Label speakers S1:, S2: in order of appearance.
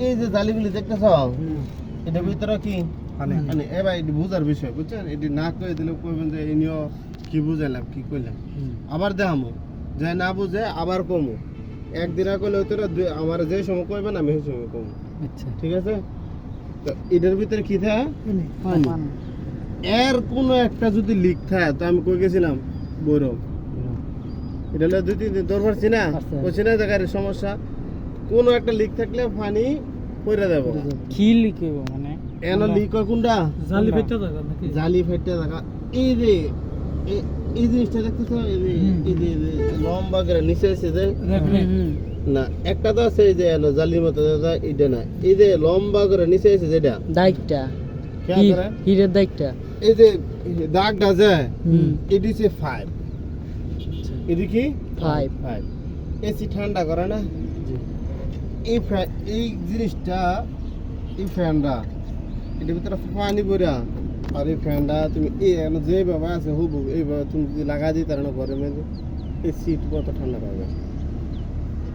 S1: এই যে জালিগুলি দেখতেছ এটার ভিতরে কি মানে এবার এটি বুঝার বিষয় বুঝছেন, এটি না কয়ে দিলে কইবেন যে ইনিও কি বুঝাইলাম কি কইলাম, আবার দেখামো যে না বুঝে আবার কমো, একদিন কইলে হয়তো আমার যে সময় কইবেন আমি সেই সময় কমো।
S2: আচ্ছা
S1: ঠিক আছে, তো এটার ভিতরে কি থাকে পানি। এর কোনো একটা যদি লিক থাকে তো আমি কই গেছিলাম বৈরব, এটা হলো 2-3 দিন দরবার চিনা কইছি না জায়গার সমস্যা, কোনো একটা লিক থাকলে পানি পড়ে দেব।
S2: কি লিখব মানে
S1: এন লিক হয় কোনটা
S2: জালি ফেটে থাকা নাকি
S1: জালি ফেটে থাকা। এই যে এই জিনিসটা দেখতেছো, এই যে লম্বা করে নিচে এসে যে না একটা তো আছে এই যে এলো জালির মতো এটা না, এই যে লম্বা করে নিচে এসে যেটা
S2: দাগটা
S1: খেয়াল করেন,
S2: হিরের দাগটা
S1: এই যে দাগটা যে এটি হচ্ছে 5, এটি কি 5 এসি ঠান্ডা করে না, এই জিনিসটা এই ফ্যানটা এটার ভিতরে পানি পড়া, আর এই ফ্যানটা তুমি যেভাবে আছে হুবু এইভাবে তুমি যদি লাগা দিই তার ঘরের মধ্যে এই সিট কত ঠান্ডা পাবে।